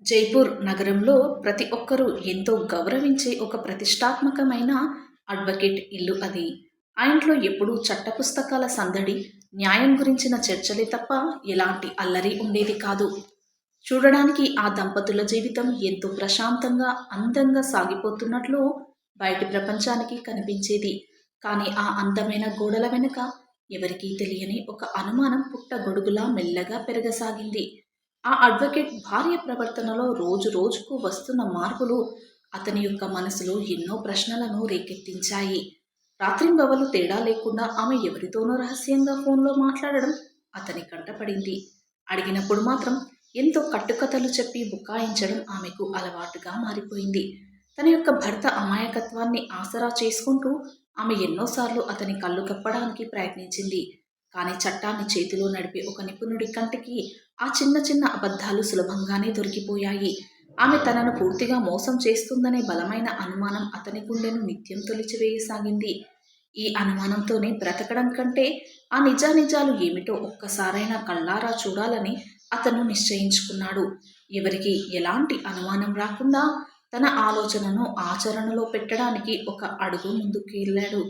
జైపూర్ నగరంలో ప్రతి ఒక్కరూ ఎంతో గౌరవించే ఒక ప్రతిష్టాత్మకమైన అడ్వకేట్ ఇల్లు అది. ఆ ఇంట్లో ఎప్పుడూ చట్టపుస్తకాల సందడి, న్యాయం గురించిన చర్చలే తప్ప ఎలాంటి అల్లరి ఉండేది కాదు. చూడడానికి ఆ దంపతుల జీవితం ఎంతో ప్రశాంతంగా, అందంగా సాగిపోతున్నట్లు బయటి ప్రపంచానికి కనిపించేది. కానీ ఆ అందమైన గోడల వెనుక ఎవరికీ తెలియని ఒక అనుమానం పుట్టగొడుగులా మెల్లగా పెరగసాగింది. ఆ అడ్వకేట్ భార్య ప్రవర్తనలో రోజు రోజుకు వస్తున్న మార్పులు అతని యొక్క మనసులో ఎన్నో ప్రశ్నలను రేకెత్తించాయి. రాత్రింబవలు తేడా లేకుండా ఆమె ఎవరితోనో రహస్యంగా ఫోన్లో మాట్లాడడం అతని కంటపడింది. అడిగినప్పుడు మాత్రం ఎంతో కట్టుకథలు చెప్పి బుకాయించడం ఆమెకు అలవాటుగా మారిపోయింది. తన యొక్క భర్త అమాయకత్వాన్ని ఆసరా చేసుకుంటూ ఆమె ఎన్నోసార్లు అతని కళ్ళు కప్పడానికి ప్రయత్నించింది. కానీ చట్టాన్ని చేతిలో నడిపే ఒక నిపుణుడి కంటికి ఆ చిన్న చిన్న అబద్ధాలు సులభంగానే దొరికిపోయాయి. ఆమె తనను పూర్తిగా మోసం చేస్తుందనే బలమైన అనుమానం అతని గుండెను నిత్యం తొలిచివేయసాగింది. ఈ అనుమానంతోనే బ్రతకడం కంటే ఆ నిజానిజాలు ఏమిటో ఒక్కసారైనా కళ్ళారా చూడాలని అతను నిశ్చయించుకున్నాడు. ఎవరికి ఎలాంటి అనుమానం రాకుండా తన ఆలోచనను ఆచరణలో పెట్టడానికి ఒక అడుగు ముందుకెళ్ళాడు.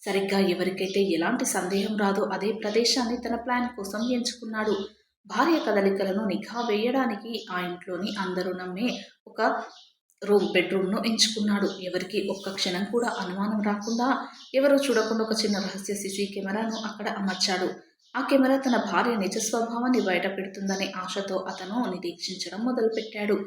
సరిగ్గా ఎవరికైతే ఎలాంటి సందేహం రాదో అదే ప్రదేశాన్ని తన ప్లాన్ కోసం ఎంచుకున్నాడు. భార్య కదలికలను నిఘా వేయడానికి ఆ ఇంట్లోని అందరూ నమ్మే ఒక బెడ్రూమ్ను ఎంచుకున్నాడు. ఎవరికి ఒక్క క్షణం కూడా అనుమానం రాకుండా, ఎవరూ చూడకుండా ఒక చిన్న రహస్య సీసీ కెమెరాను అక్కడ అమర్చాడు. ఆ కెమెరా తన భార్య నిజ స్వభావాన్ని బయటపెడుతుందనే ఆశతో అతను నిరీక్షించడం మొదలుపెట్టాడు.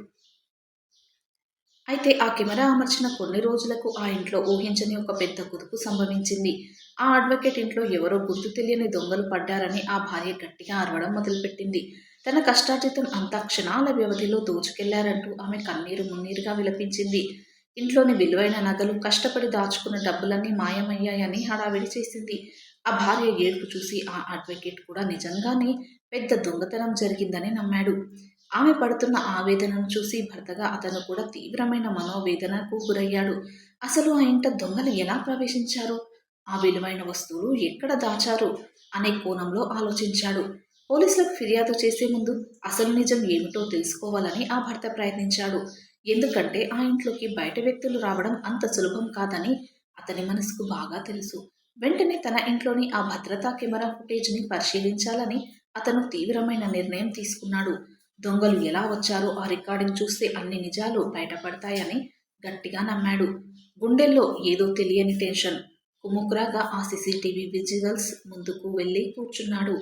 అయితే ఆ కెమెరా అమర్చిన కొన్ని రోజులకు ఆ ఇంట్లో ఊహించని ఒక పెద్ద కుదుపు సంభవించింది. ఆ అడ్వకేట్ ఇంట్లో ఎవరో గుర్తు తెలియని దొంగలు పడ్డారని ఆ భార్య గట్టిగా అరవడం మొదలుపెట్టింది. తన కష్టార్జితం అంతా క్షణాల వ్యవధిలో దోచుకెళ్లారంటూ ఆమె కన్నీరు మున్నీరుగా విలపించింది. ఇంట్లోని విలువైన నగలు, కష్టపడి దాచుకున్న డబ్బులన్నీ మాయమయ్యాయని హడావిడి చేసింది. ఆ భార్య ఏడుపు చూసి ఆ అడ్వకేట్ కూడా నిజంగానే పెద్ద దొంగతనం జరిగిందని నమ్మాడు. ఆమె పడుతున్న ఆవేదనను చూసి భర్తగా అతను కూడా తీవ్రమైన మనోవేదనకు గురయ్యాడు. అసలు ఆ ఇంట దొంగలు ఎలా ప్రవేశించారు? ఆ విలువైన వస్తువులు ఎక్కడ దాచారు? అనే కోణంలో ఆలోచించాడు. పోలీసులకు ఫిర్యాదు చేసే ముందు అసలు నిజం ఏమిటో తెలుసుకోవాలని ఆ భర్త ప్రయత్నించాడు. ఎందుకంటే ఆ ఇంట్లోకి బయట వ్యక్తులు రావడం అంత సులభం కాదని అతని మనసుకు బాగా తెలుసు. వెంటనే తన ఇంట్లోని ఆ భద్రతా కెమెరా ఫుటేజ్ని పరిశీలించాలని అతను తీవ్రమైన నిర్ణయం తీసుకున్నాడు. దొంగలు ఎలా వచ్చారో ఆ రికార్డింగ్ చూస్తే అన్ని నిజాలు బయటపడతాయని గట్టిగా నమ్మాడు. గుండెల్లో ఏదో తెలియని టెన్షన్ కుముకురాగా ఆ సీసీటీవీ విజిలెన్స్ ముందుకు వెళ్ళి కూర్చున్నాడు.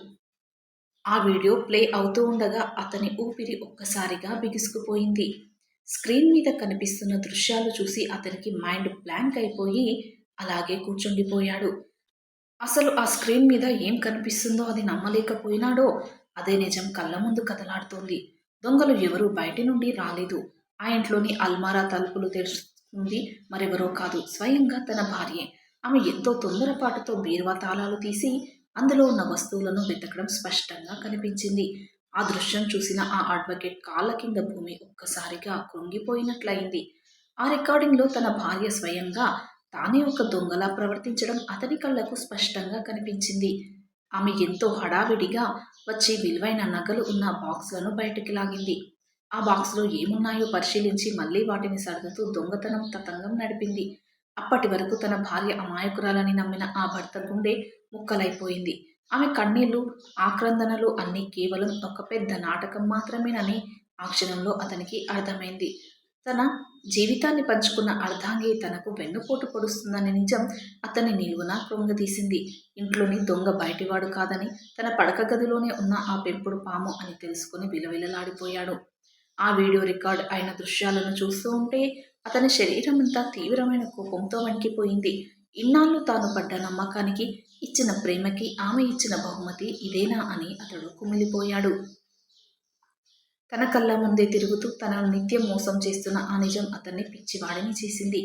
ఆ వీడియో ప్లే అవుతూ ఉండగా అతని ఊపిరి ఒక్కసారిగా బిగుసుకుపోయింది. స్క్రీన్ మీద కనిపిస్తున్న దృశ్యాలు చూసి అతనికి మైండ్ బ్లాంక్ అయిపోయి అలాగే కూర్చుండిపోయాడు. అసలు ఆ స్క్రీన్ మీద ఏం కనిపిస్తుందో అది నమ్మలేకపోయినాడో. అదే నిజం కళ్ళ ముందు కదలాడుతోంది. దొంగలు ఎవరూ బయటి నుండి రాలేదు. ఆ ఇంట్లోని అల్మారా తలుపులు తెరుస్తుంది మరెవరో కాదు, స్వయంగా తన భార్యే. ఆమె ఎంతో తొందరపాటుతో బీరువా తాళాలు తీసి అందులో ఉన్న వస్తువులను వెతకడం స్పష్టంగా కనిపించింది. ఆ దృశ్యం చూసిన ఆ అడ్వకేట్ కాళ్ళ కింద భూమి ఒక్కసారిగా కృంగిపోయినట్లయింది. ఆ రికార్డింగ్లో తన భార్య స్వయంగా తానే ఒక దొంగలా ప్రవర్తించడం అతని కళ్ళకు స్పష్టంగా కనిపించింది. ఆమె ఎంతో హడావిడిగా వచ్చి విలువైన నగలు ఉన్న బాక్స్లను బయటికి లాగింది. ఆ బాక్స్లో ఏమున్నాయో పరిశీలించి మళ్ళీ వాటిని సర్దుతూ దొంగతనం తతంగం నడిపింది. అప్పటి వరకు తన భార్య అమాయకురాలని నమ్మిన ఆ భర్త గుండె ముక్కలైపోయింది. ఆమె కన్నీళ్లు, ఆక్రందనలు అన్నీ కేవలం ఒక పెద్ద నాటకం మాత్రమేనని ఆ క్షణంలో అతనికి అర్థమైంది. తన జీవితాన్ని పంచుకున్న అర్ధాంగి తనకు వెన్నుపోటు పొడుస్తుందనే నిజం అతన్ని నిలువునా కృంగదీసింది. ఇంట్లోని దొంగ బయటివాడు కాదని, తన పడక గదిలోనే ఉన్న ఆ పెంపుడు పాము అని తెలుసుకుని విలవిలలాడిపోయాడు. ఆ వీడియో రికార్డ్ అయిన దృశ్యాలను చూస్తూ ఉంటే అతని శరీరమంతా తీవ్రమైన కోపంతో వణికిపోయింది. ఇన్నాళ్ళు తాను పడ్డ నమ్మకానికి, ఇచ్చిన ప్రేమకి ఆమె ఇచ్చిన బహుమతి ఇదేనా అని అతడు కుమిలిపోయాడు. తన కళ్ళ ముందే తిరుగుతూ తనను నిత్యం మోసం చేస్తున్న ఆ నిజం అతన్ని పిచ్చివాడిని చేసింది.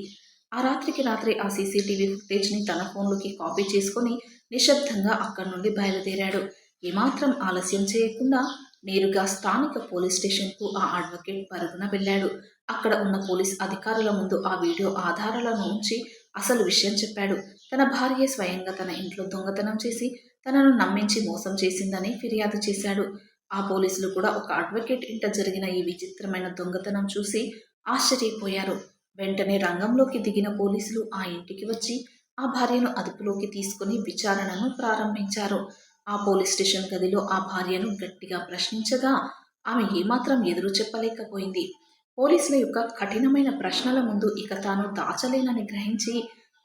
ఆ రాత్రికి రాత్రే ఆ సీసీటీవీ ఫుటేజ్ని తన ఫోన్లోకి కాపీ చేసుకొని నిశ్శబ్దంగా అక్కడి నుండి బయలుదేరాడు. ఏమాత్రం ఆలస్యం చేయకుండా నేరుగా స్థానిక పోలీస్ స్టేషన్కు ఆ అడ్వకేట్ పరుగున వెళ్ళాడు. అక్కడ ఉన్న పోలీస్ అధికారుల ముందు ఆ వీడియో ఆధారాలను ఉంచి అసలు విషయం చెప్పాడు. తన భార్య స్వయంగా తన ఇంట్లో దొంగతనం చేసి తనను నమ్మించి మోసం చేసిందని ఫిర్యాదు చేశాడు. ఆ పోలీసులు కూడా ఒక అడ్వకేట్ ఇంట జరిగిన ఈ విచిత్రమైన దొంగతనం చూసి ఆశ్చర్యపోయారు. వెంటనే రంగంలోకి దిగిన పోలీసులు ఆ ఇంటికి వచ్చి ఆ భార్యను అదుపులోకి తీసుకుని విచారణను ప్రారంభించారు. ఆ పోలీస్ స్టేషన్ గదిలో ఆ భార్యను గట్టిగా ప్రశ్నించగా ఆమె ఏమాత్రం ఎదురు చెప్పలేకపోయింది. పోలీసుల యొక్క కఠినమైన ప్రశ్నల ముందు ఇక తాను దాచలేనని గ్రహించి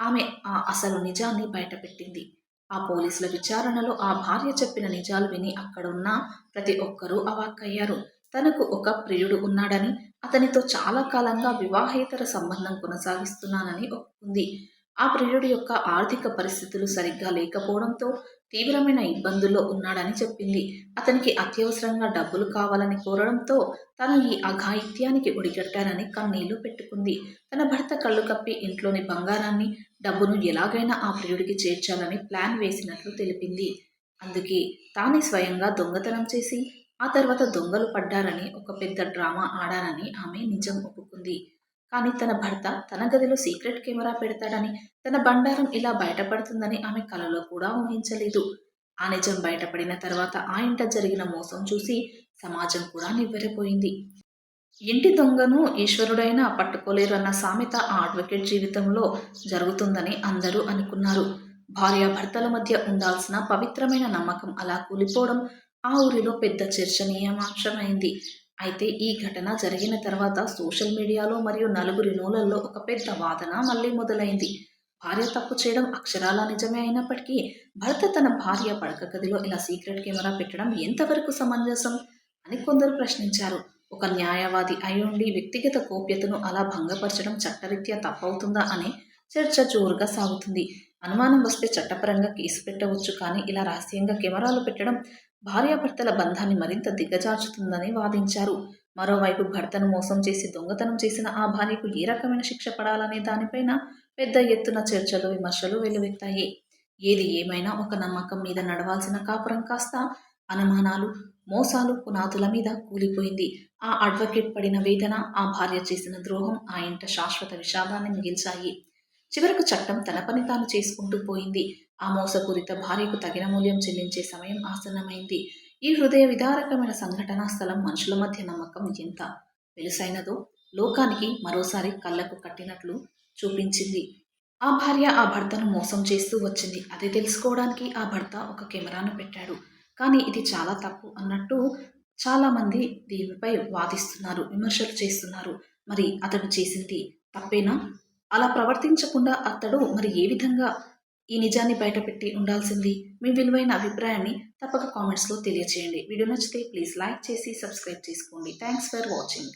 ఆమె ఆ అసలు నిజాన్ని బయటపెట్టింది. ఆ పోలీసుల విచారణలో ఆ భార్య చెప్పిన నిజాలు విని అక్కడున్న ప్రతి ఒక్కరూ అవాక్కయ్యారు. తనకు ఒక ప్రియుడు ఉన్నాడని, అతనితో చాలా కాలంగా వివాహేతర సంబంధం కొనసాగిస్తున్నానని ఒప్పుకుంది. ఆ ప్రియుడి యొక్క ఆర్థిక పరిస్థితులు సరిగ్గా లేకపోవడంతో తీవ్రమైన ఇబ్బందుల్లో ఉన్నాడని చెప్పింది. అతనికి అత్యవసరంగా డబ్బులు కావాలని కోరడంతో తను ఈ అఘాయిత్యానికి ఒడిగట్టానని కన్నీళ్లు పెట్టుకుంది. తన భర్త కళ్ళు కప్పి ఇంట్లోని బంగారాన్ని, డబ్బును ఎలాగైనా ఆ ప్రియుడికి చేర్చాలని ప్లాన్ వేసినట్లు తెలిపింది. అందుకే తానే స్వయంగా దొంగతనం చేసి ఆ తర్వాత దొంగలు పడ్డారని ఒక పెద్ద డ్రామా ఆడానని ఆమె నిజం ఒప్పుకుంది. కానీ తన భర్త తన గదిలో సీక్రెట్ కెమెరా పెడతాడని, తన బండారం ఇలా బయటపడుతుందని ఆమె కలలో కూడా ఊహించలేదు. ఆ నిజం బయటపడిన తర్వాత ఆ ఇంట జరిగిన మోసం చూసి సమాజం కూడా నివ్వెరపోయింది. ఇంటి దొంగను ఈశ్వరుడైనా పట్టుకోలేరు అన్న సామెత ఆ అడ్వకేట్ జీవితంలో జరుగుతుందని అందరూ అనుకున్నారు. భార్యాభర్తల మధ్య ఉండాల్సిన పవిత్రమైన నమ్మకం అలా కూలిపోవడం ఆ ఊరిలో పెద్ద చర్చనీయాంశమైంది. అయితే ఈ ఘటన జరిగిన తర్వాత సోషల్ మీడియాలో మరియు నలుగురి నోళ్లలో ఒక పెద్ద వాదన మళ్ళీ మొదలైంది. భార్య తప్పు చేయడం అక్షరాలా నిజమే అయినప్పటికీ భర్త తన భార్య పడక గదిలో ఇలా సీక్రెట్ కెమెరా పెట్టడం ఎంతవరకు సమంజసం అని కొందరు ప్రశ్నించారు. ఒక న్యాయవాది అయ్యుండి వ్యక్తిగత గోప్యతను అలా భంగపరచడం చట్టరీత్యా తప్పవుతుందా అనే చర్చ జోరుగా సాగుతుంది. అనుమానం వస్తే చట్టపరంగా కేసు పెట్టవచ్చు, కానీ ఇలా రహస్యంగా కెమెరాలు పెట్టడం భార్యాభర్తల బంధాన్ని మరింత దిగజార్చుతుందని వాదించారు. మరోవైపు భర్తను మోసం చేసి దొంగతనం చేసిన ఆ భార్యకు ఏ రకమైన శిక్ష పడాలనే దానిపైన పెద్ద ఎత్తున చర్చలు, విమర్శలు వెల్లువెత్తాయి. ఏది ఏమైనా ఒక నమ్మకం మీద నడవాల్సిన కాపురం కాస్త అనుమానాలు, మోసాలు పునాదుల మీద కూలిపోయింది. ఆ అడ్వకేట్ పడిన వేదన, ఆ భార్య చేసిన ద్రోహం ఆ ఇంట శాశ్వత విషాదాన్ని మిగిల్చాయి. చివరకు చట్టం తన పని తాను చేసుకుంటూ పోయింది. ఆ మోసపూరిత భార్యకు తగిన మూల్యం చెల్లించే సమయం ఆసన్నమైంది. ఈ హృదయ విదారకమైన సంఘటనా స్థలం మనుషుల మధ్య నమ్మకం ఎంత వెలుసైనదో లోకానికి మరోసారి కళ్ళకు కట్టినట్లు చూపించింది. ఆ భార్య ఆ భర్తను మోసం చేస్తూ వచ్చింది. అది తెలుసుకోవడానికి ఆ భర్త ఒక కెమెరాను పెట్టాడు. కానీ ఇది చాలా తప్పు అన్నట్టు చాలామంది దీనిపై వాదిస్తున్నారు, విమర్శలు చేస్తున్నారు. మరి అతడు చేసింది తప్పేనా? అలా ప్రవర్తించకుండా అతడు మరి ఏ విధంగా ఈ నిజాన్ని బయటపెట్టి ఉండాల్సింది? మీ విలువైన అభిప్రాయాన్ని తప్పక కామెంట్స్లో తెలియచేయండి. వీడియో నచ్చితే ప్లీజ్ లైక్ చేసి సబ్స్క్రైబ్ చేసుకోండి. Thanks for watching.